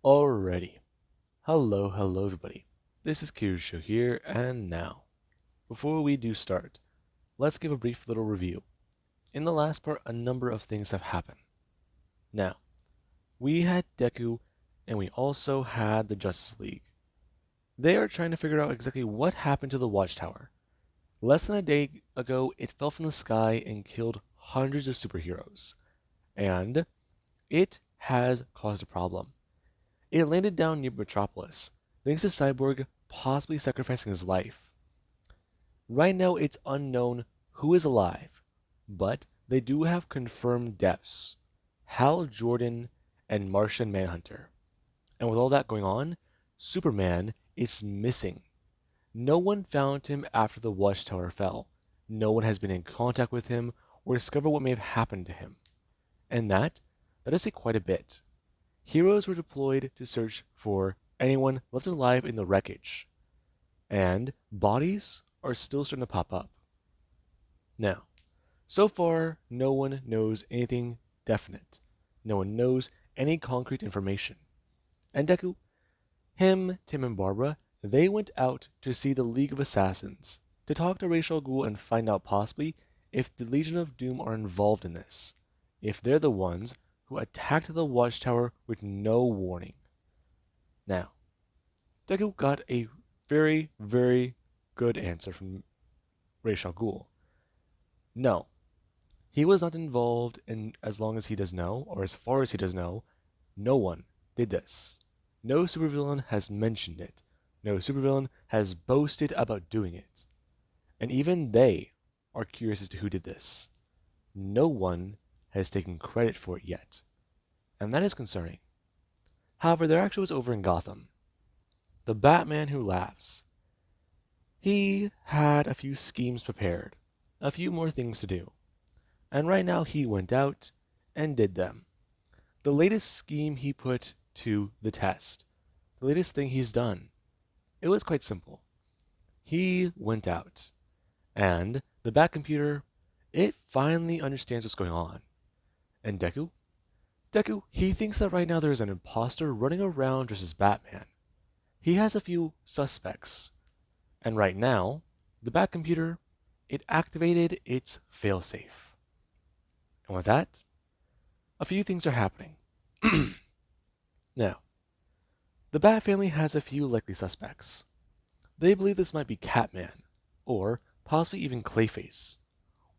Alrighty. Hello everybody. This is Kirusho here, and now, before we do start, let's give a brief little review. In the last part, a number of things have happened. Now, we had Deku, and we also had the Justice League. They are trying to figure out exactly what happened to the Watchtower. Less than a day ago, it fell from the sky and killed hundreds of superheroes. And it has caused a problem. It landed down near Metropolis, thanks to Cyborg possibly sacrificing his life. Right now, it's unknown who is alive, but they do have confirmed deaths: Hal Jordan and Martian Manhunter. And with all that going on, Superman is missing. No one found him after the Watchtower fell. No one has been in contact with him or discovered what may have happened to him. And that is quite a bit. Heroes were deployed to search for anyone left alive in the wreckage, and bodies are still starting to pop up. Now, so far, no one knows anything definite. No one knows any concrete information. And Deku, Tim, and Barbara, they went out to see the League of Assassins, to talk to Ra's al Ghul and find out possibly if the Legion of Doom are involved in this, if they're the ones who attacked the Watchtower with no warning. Now, Deku got a very, very good answer from Ra's al Ghul. No, he was not involved, and as long as he does know, or as far as he does know, no one did this. No supervillain has mentioned it. No supervillain has boasted about doing it. And even they are curious as to who did this. No one has taken credit for it yet, and that is concerning. However, their action was over in Gotham. The Batman who laughs. He had a few schemes prepared, a few more things to do, and right now he went out and did them. The latest scheme he put to the test, the latest thing he's done, it was quite simple. He went out, and the Batcomputer, it finally understands what's going on. And Deku, he thinks that right now there is an imposter running around dressed as Batman. He has a few suspects. And right now, the Batcomputer, it activated its failsafe. And with that, a few things are happening. Now, the Bat family has a few likely suspects. They believe this might be Catman, or possibly even Clayface,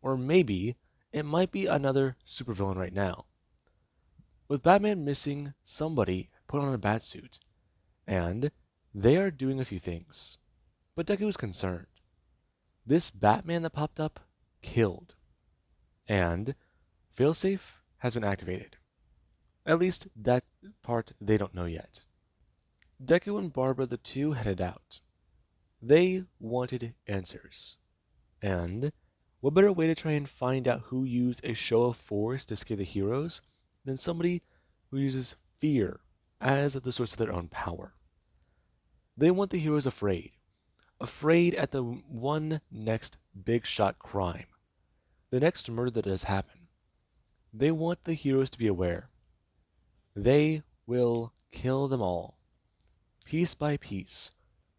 or maybe it might be another supervillain right now. With Batman missing, somebody put on a batsuit, and they are doing a few things. But Deku is concerned. This Batman that popped up killed, and failsafe has been activated. At least that part they don't know yet. Deku and Barbara, the two, headed out. They wanted answers. And what better way to try and find out who used a show of force to scare the heroes than somebody who uses fear as the source of their own power? They want the heroes afraid at the one next big shot crime, the next murder that does happen. They want the heroes to be aware. They will kill them all, piece by piece,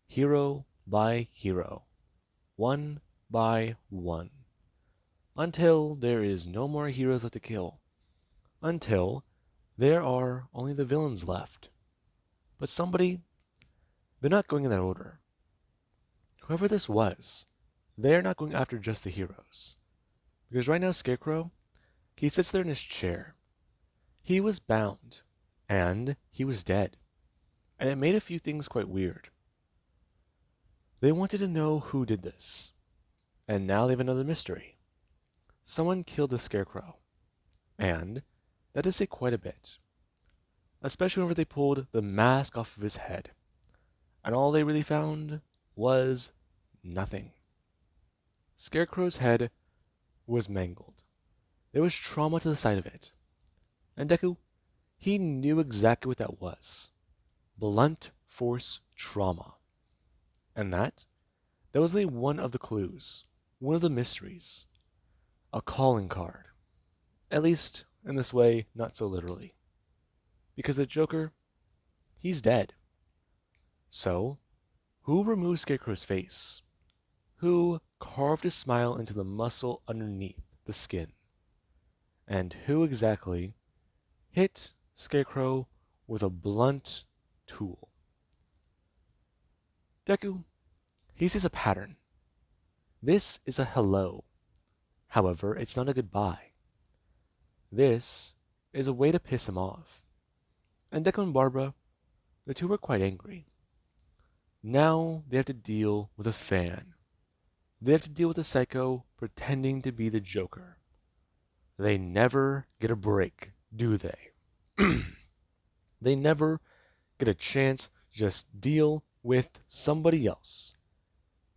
hero by hero, one by one, until there is no more heroes left to kill, until there are only the villains left. But they're not going in that order. Whoever this was, they're not going after just the heroes. Because right now, Scarecrow, he sits there in his chair. He was bound, and he was dead. And it made a few things quite weird. They wanted to know who did this. And now they have another mystery. Someone killed the Scarecrow. And that is quite a bit. Especially whenever they pulled the mask off of his head. And all they really found was nothing. Scarecrow's head was mangled. There was trauma to the side of it. And Deku, he knew exactly what that was. Blunt force trauma. And that was only one of the clues, one of the mysteries. A calling card. At least, in this way, not so literally. Because the Joker, he's dead. So, who removed Scarecrow's face? Who carved a smile into the muscle underneath the skin? And who exactly hit Scarecrow with a blunt tool? Deku, he sees a pattern. This is a hello. However, it's not a goodbye. This is a way to piss him off. And Deku and Barbara, the two were quite angry. Now they have to deal with a fan. They have to deal with a psycho pretending to be the Joker. They never get a break, do they? They never get a chance to just deal with somebody else.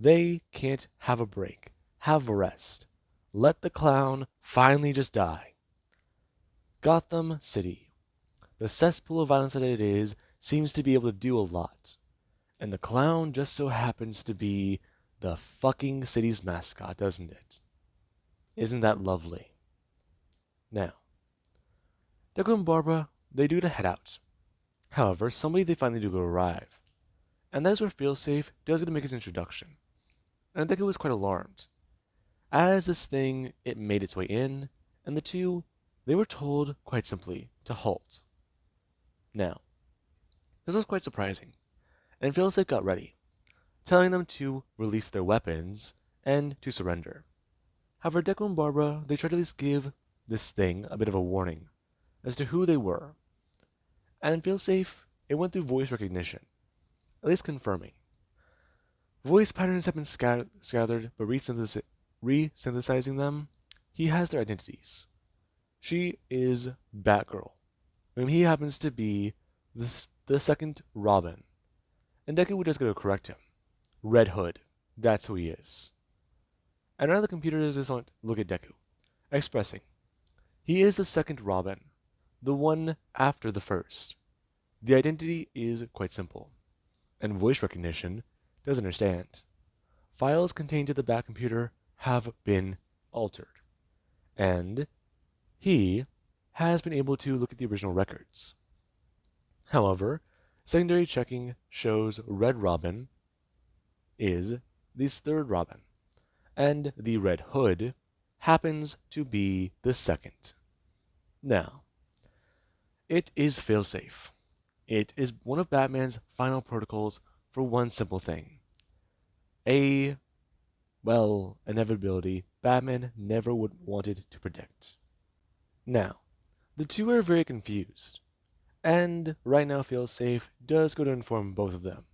They can't have a break, have a rest. Let the clown finally just die. Gotham City, the cesspool of violence that it is, seems to be able to do a lot. And the clown just so happens to be the fucking city's mascot, doesn't it? Isn't that lovely? Now, Deku and Barbara, they do to head out. However, somebody they finally do go arrive. And that is where Feelsafe does get to make his introduction. And Deku was quite alarmed. As this thing, it made its way in, and the two, they were told, quite simply, to halt. Now, this was quite surprising, and Feelsafe got ready, telling them to release their weapons and to surrender. However, Deku and Barbara, they tried to at least give this thing a bit of a warning as to who they were. And Feelsafe, it went through voice recognition, at least confirming. Voice patterns have been scattered, but resynthesizing them, he has their identities. She is Batgirl, and he happens to be the second Robin. And Deku would just go to correct him. Red Hood, that's who he is. And now the computer does this on look at Deku, expressing, he is the second Robin, the one after the first. The identity is quite simple, and voice recognition does understand. Files contained to the Bat computer have been altered, and he has been able to look at the original records. However, secondary checking shows Red Robin is the third Robin, and the Red Hood happens to be the second. Now, it is failsafe. It is one of Batman's final protocols for one simple thing. Inevitability Batman never would wanted to predict. Now, the two are very confused, and right now Failsafe does go to inform both of them.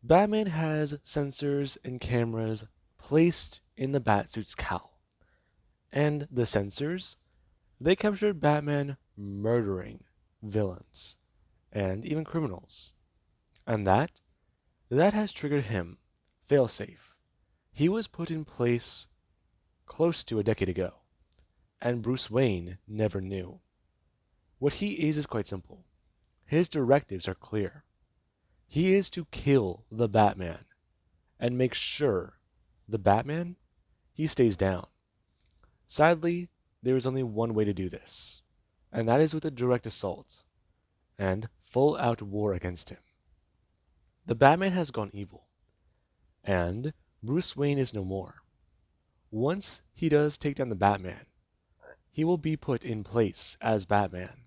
Batman has sensors and cameras placed in the Batsuit's cowl, and the sensors, they captured Batman murdering villains and even criminals, and that has triggered him, Failsafe. He was put in place close to a decade ago, and Bruce Wayne never knew. What he is quite simple. His directives are clear. He is to kill the Batman and make sure the Batman, he stays down. Sadly, there is only one way to do this, and that is with a direct assault and full-out war against him. The Batman has gone evil, and Bruce Wayne is no more. Once he does take down the Batman, he will be put in place as Batman.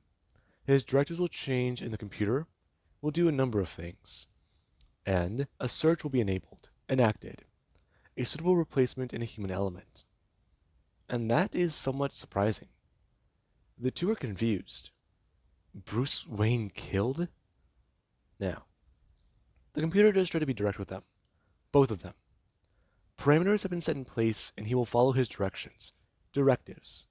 His directives will change and the computer will do a number of things, and a search will be enabled, enacted, a suitable replacement in a human element. And that is somewhat surprising. The two are confused. Bruce Wayne killed? Now, the computer does try to be direct with them, both of them. Parameters have been set in place and he will follow his directives.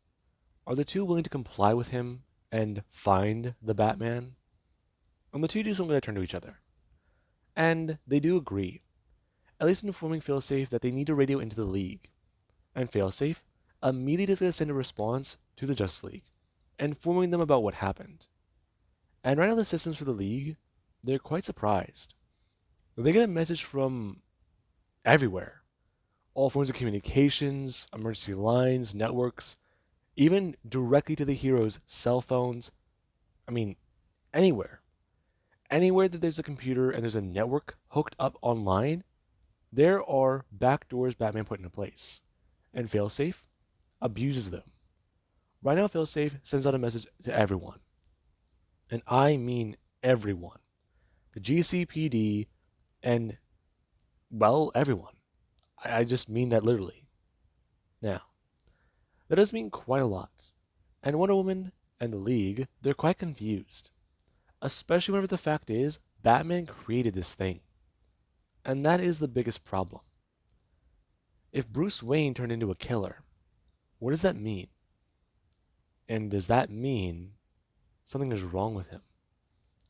Are the two willing to comply with him and find the Batman? And the two do something to turn to each other. And they do agree, at least informing Failsafe that they need to radio into the League. And Failsafe immediately is going to send a response to the Justice League, informing them about what happened. And right now the systems for the League, they're quite surprised. They get a message from everywhere. All forms of communications, emergency lines, networks, even directly to the heroes' cell phones. I mean, anywhere. Anywhere that there's a computer and there's a network hooked up online, there are backdoors Batman put into place. And Failsafe abuses them. Right now, Failsafe sends out a message to everyone. And I mean everyone. The GCPD and, well, everyone. I just mean that literally. Now, that does mean quite a lot. And Wonder Woman and the League, they're quite confused. Especially whenever the fact is, Batman created this thing. And that is the biggest problem. If Bruce Wayne turned into a killer, what does that mean? And does that mean something is wrong with him?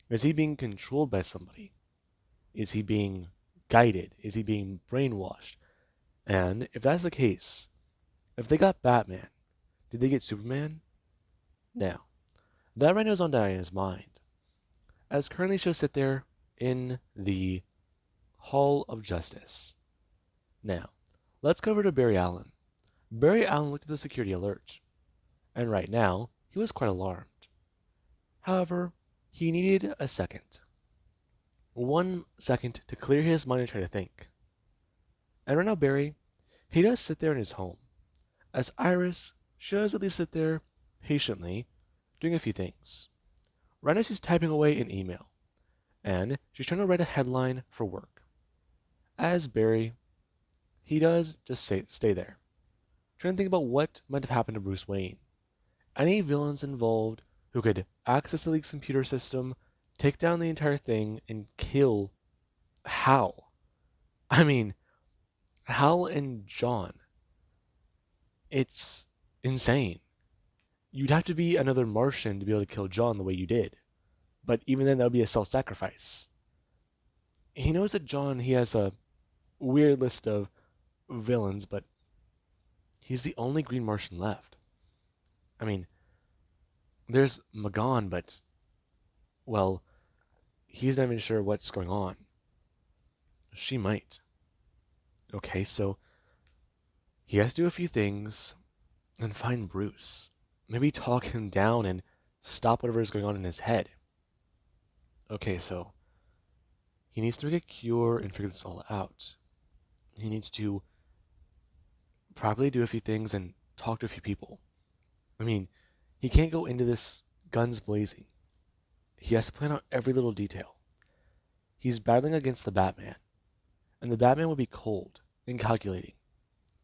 Is he being controlled by somebody? Is he being guided? Is he being brainwashed? And if that's the case, if they got Batman, did they get Superman? Now, that right now is on Diana's mind, as currently she'll sit there in the Hall of Justice. Now, let's go over to Barry Allen. Barry Allen looked at the security alert, and right now, he was quite alarmed. However, he needed a second. 1 second to clear his mind and try to think. And right now, Barry, he does sit there in his home, as Iris, she does at least sit there patiently, doing a few things. Right now, she's typing away an email, and she's trying to write a headline for work. As Barry, he does just stay there, trying to think about what might have happened to Bruce Wayne. Any villains involved who could access the League's computer system, take down the entire thing, and kill Hal. I mean, Hal and John. It's insane. You'd have to be another Martian to be able to kill John the way you did. But even then, that would be a self-sacrifice. He knows that John, he has a weird list of villains, but he's the only Green Martian left. I mean, there's Magon, but, well, he's not even sure what's going on. She might. Okay, so he has to do a few things and find Bruce. Maybe talk him down and stop whatever is going on in his head. Okay, so he needs to make a cure and figure this all out. He needs to probably do a few things and talk to a few people. I mean, he can't go into this guns blazing. He has to plan out every little detail. He's battling against the Batman, and the Batman would be cold and calculating.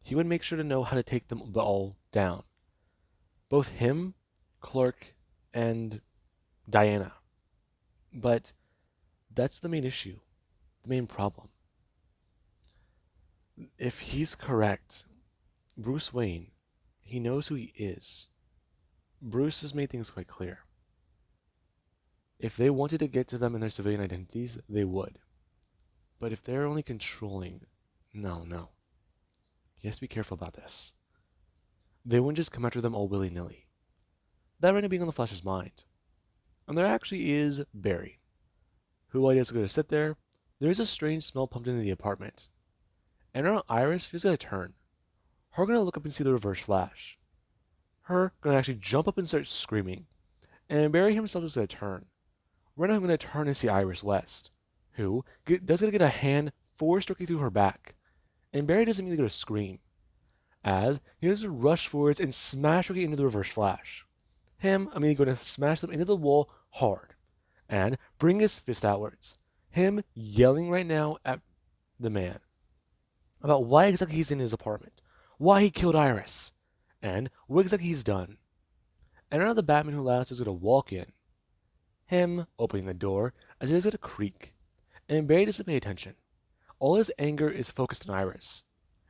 He would make sure to know how to take them all down. Both him, Clark, and Diana. But that's the main issue, the main problem. If he's correct, Bruce Wayne, he knows who he is. Bruce has made things quite clear. If they wanted to get to them in their civilian identities, they would. But if they're only controlling, no. He has to be careful about this. They wouldn't just come after them all willy-nilly. That right now being on the Flash's mind. And there actually is Barry, who, while he doesn't go to sit there, there is a strange smell pumped into the apartment. And around Iris, she's gonna turn. Her gonna look up and see the Reverse Flash. Her gonna actually jump up and start screaming. And Barry himself is gonna turn. Right now I'm gonna turn and see Iris West, who does gonna get a hand forced directly through her back. And Barry doesn't immediately go to scream, as he does to rush forwards and smash directly into the Reverse Flash. Him immediately going to smash them into the wall hard, and bring his fist outwards. Him yelling right now at the man about why exactly he's in his apartment, why he killed Iris, and what exactly he's done. And now the Batman who last is going to walk in, him opening the door as it is going to creak, and Barry doesn't pay attention. All his anger is focused on Iris,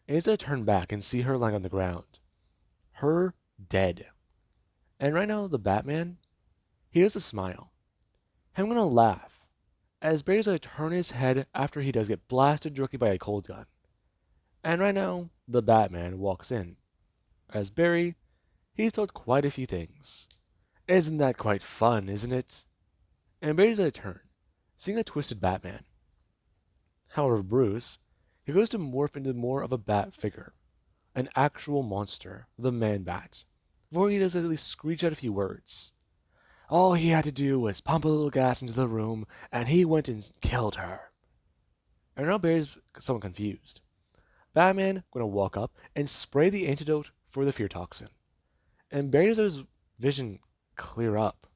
and he's going to turn back and see her lying on the ground. Her dead. And right now, the Batman, he does a smile. I'm going to laugh, as Barry's going to turn his head after he does get blasted directly by a cold gun. And right now, the Batman walks in, as Barry, he's told quite a few things. Isn't that quite fun, isn't it? And Barry's going to turn, seeing a twisted Batman. However, Bruce, he goes to morph into more of a bat figure, an actual monster, the Man-Bat, before he does at least screech out a few words. All he had to do was pump a little gas into the room, and he went and killed her. And now Barry's somewhat confused. Batman going to walk up and spray the antidote for the fear toxin. And Barry does his vision clear up.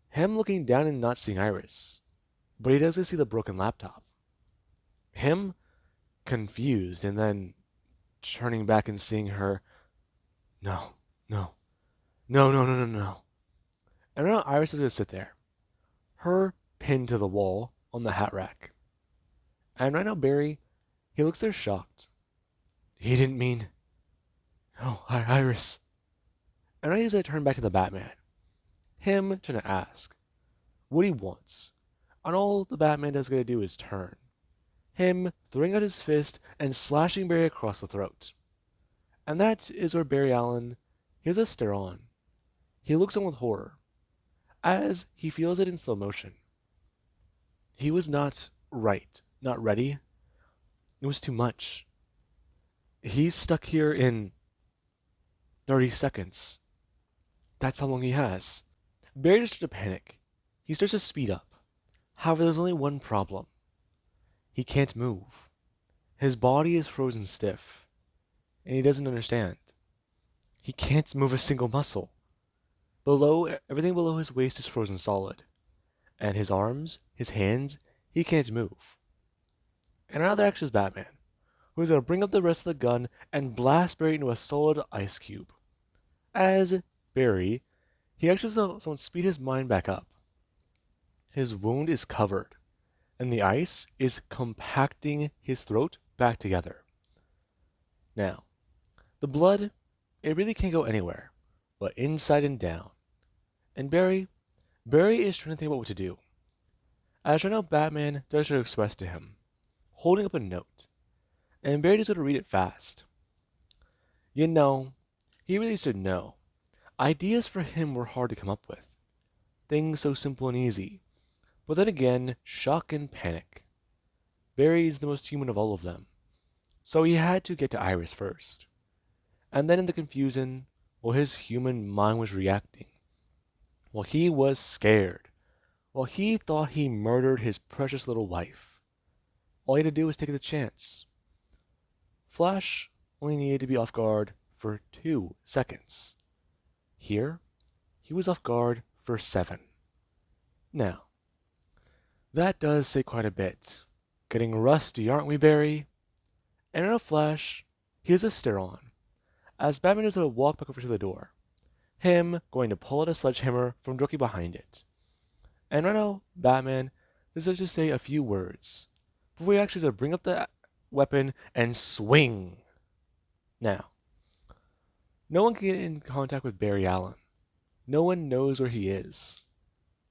Him looking down and not seeing Iris, but he doesn't see the broken laptop. Him confused and then turning back and seeing her. No, no, no, no, no, no, no. And now Iris is going to sit there, her pinned to the wall on the hat rack. And right now Barry, he looks there shocked. He didn't mean. Oh, Iris. And I usually turn back to the Batman. Him trying to ask what he wants. And all the Batman is going to do is turn. Him throwing out his fist and slashing Barry across the throat. And that is where Barry Allen, he has a stare on. He looks on with horror, as he feels it in slow motion. He was not right, not ready. It was too much. He's stuck here in 30 seconds. That's how long he has. Barry starts to panic. He starts to speed up. However, there's only one problem. He can't move. His body is frozen stiff, and he doesn't understand. He can't move a single muscle. Everything below his waist is frozen solid. And his arms, his hands, he can't move. And now there actually is Batman, who is going to bring up the rest of the gun and blast Barry into a solid ice cube. As Barry, he actually does someone speed his mind back up. His wound is covered, and the ice is compacting his throat back together. Now, the blood, it really can't go anywhere, but inside and down. And Barry is trying to think about what to do. As right now, Batman does try to express to him, holding up a note, and Barry is going to read it fast. You know, he really should know. Ideas for him were hard to come up with. Things so simple and easy. But then again, shock and panic. Barry is the most human of all of them. So he had to get to Iris first. And then in the confusion, well, his human mind was reacting. Well, he was scared. Well, he thought he murdered his precious little wife. All he had to do was take the chance. Flash only needed to be off guard for 2 seconds. Here, he was off guard for 7. Now, that does say quite a bit. Getting rusty, aren't we, Barry? And in a flash, he has a stare on, as Batman is going to walk back over to the door. Him going to pull out a sledgehammer from directly behind it. And right now, Batman is going to just say a few words before he actually is going to bring up the weapon and swing. Now, no one can get in contact with Barry Allen. No one knows where he is.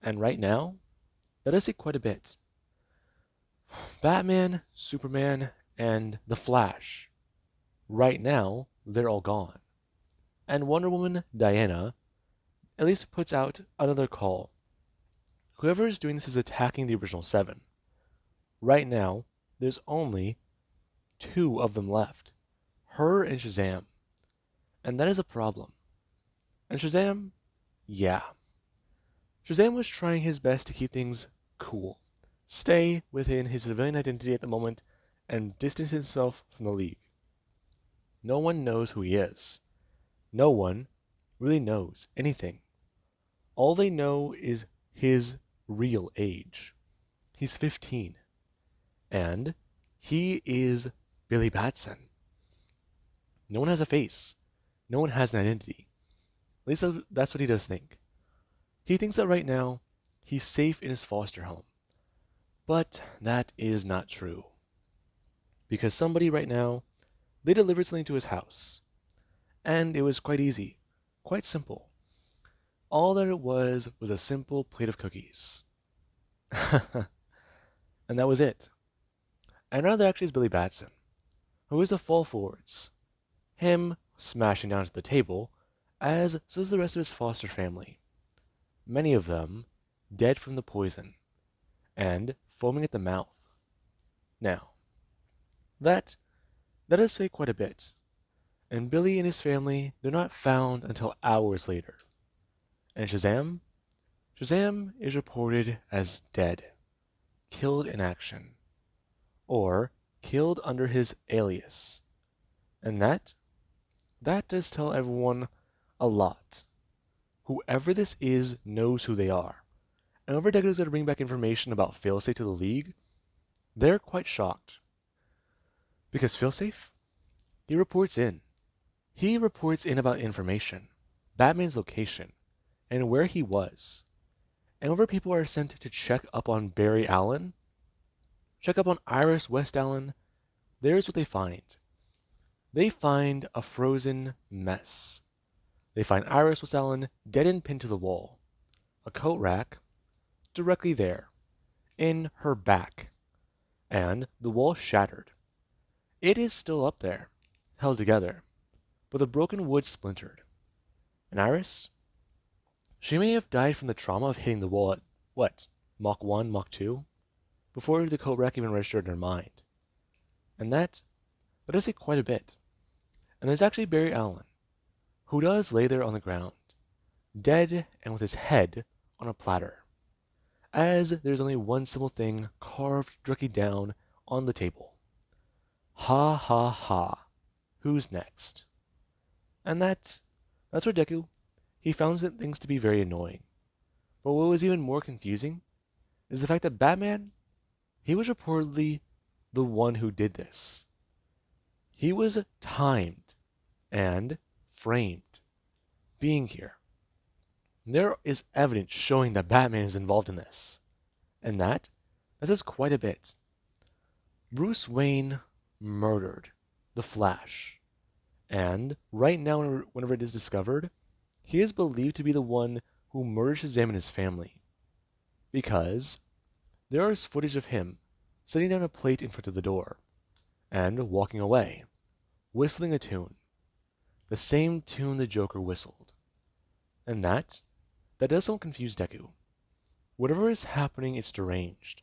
And right now, that does say quite a bit. Batman, Superman, and the Flash. Right now, they're all gone. And Wonder Woman, Diana, at least puts out another call. Whoever is doing this is attacking the original 7. Right now, there's only 2 of them left. Her and Shazam. And that is a problem. And Shazam, yeah. Shazam was trying his best to keep things cool. Stay within his civilian identity at the moment and distance himself from the League. No one knows who he is. No one really knows anything. All they know is his real age. He's 15. And he is Billy Batson. No one has a face. No one has an identity. At least that's what he does think. He thinks that right now, he's safe in his foster home. But that is not true. Because somebody right now, they delivered something to his house. And it was quite easy. Quite simple. All that it was a simple plate of cookies. And that was it. And now there actually is Billy Batson, who is the fall forwards. Him smashing down to the table, as so is the rest of his foster family. Many of them dead from the poison, and foaming at the mouth. Now, that does say quite a bit. And Billy and his family, they're not found until hours later. And Shazam? Shazam is reported as dead, killed in action, or killed under his alias. And that does tell everyone a lot. Whoever this is knows who they are. And whenever Deku is going to bring back information about Failsafe to the League, they're quite shocked. Because Failsafe, he reports in. He reports in about information, Batman's location, and where he was. And whenever people are sent to check up on Barry Allen, check up on Iris West Allen, there's what they find. They find a frozen mess. They find Iris West Allen dead and pinned to the wall. A coat rack directly there, in her back. And the wall shattered. It is still up there, held together, but the broken wood splintered. And Iris? She may have died from the trauma of hitting the wall at, what, Mach 1, Mach 2? Before the coat rack even registered in her mind. And that does say quite a bit. And there's actually Barry Allen, who does lay there on the ground, dead and with his head on a platter, as there's only one simple thing carved directly down on the table. Ha ha ha. Who's next? And that's where Deku, he found things to be very annoying. But what was even more confusing is the fact that Batman, he was reportedly the one who did this. He was timed and framed being here. There is evidence showing that Batman is involved in this. And that says quite a bit. Bruce Wayne murdered the Flash. And right now, whenever it is discovered, he is believed to be the one who murdered Shazam and his family. Because there is footage of him setting down a plate in front of the door and walking away, whistling a tune. The same tune the Joker whistled. And that does somewhat confuse Deku. Whatever is happening, it's deranged.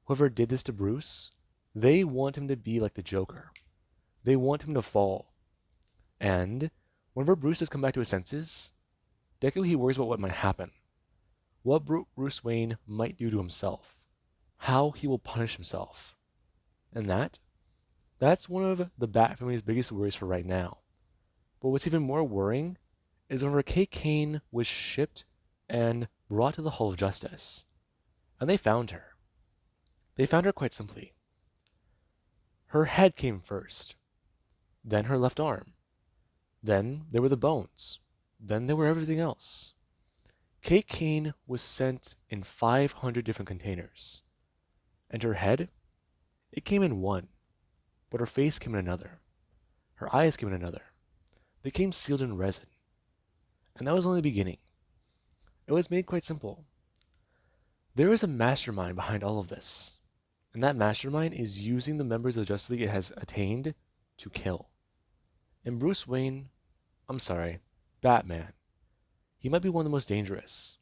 Whoever did this to Bruce, they want him to be like the Joker. They want him to fall. And whenever Bruce does come back to his senses, Deku, he worries about what might happen. What Bruce Wayne might do to himself. How he will punish himself. And that's one of the Bat family's biggest worries for right now. But what's even more worrying is whenever Kate Kane was shipped and brought to the Hall of Justice, and they found her. They found her quite simply. Her head came first, then her left arm, then there were the bones, then there were everything else. Kate Kane was sent in 500 different containers, and her head, it came in one, but her face came in another. Her eyes came in another. They came sealed in resin. And that was only the beginning. It was made quite simple. There is a mastermind behind all of this, and that mastermind is using the members of the Justice League it has attained to kill. And Bruce Wayne, Batman, he might be one of the most dangerous.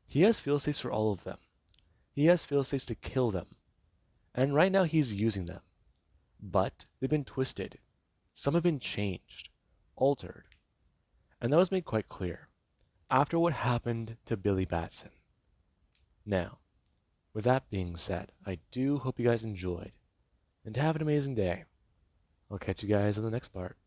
He has fail-safes for all of them. He has fail-safes to kill them. And right now he's using them. But they've been twisted. Some have been changed, altered. And that was made quite clear after what happened to Billy Batson. Now, with that being said, I do hope you guys enjoyed, and have an amazing day. I'll catch you guys on the next part.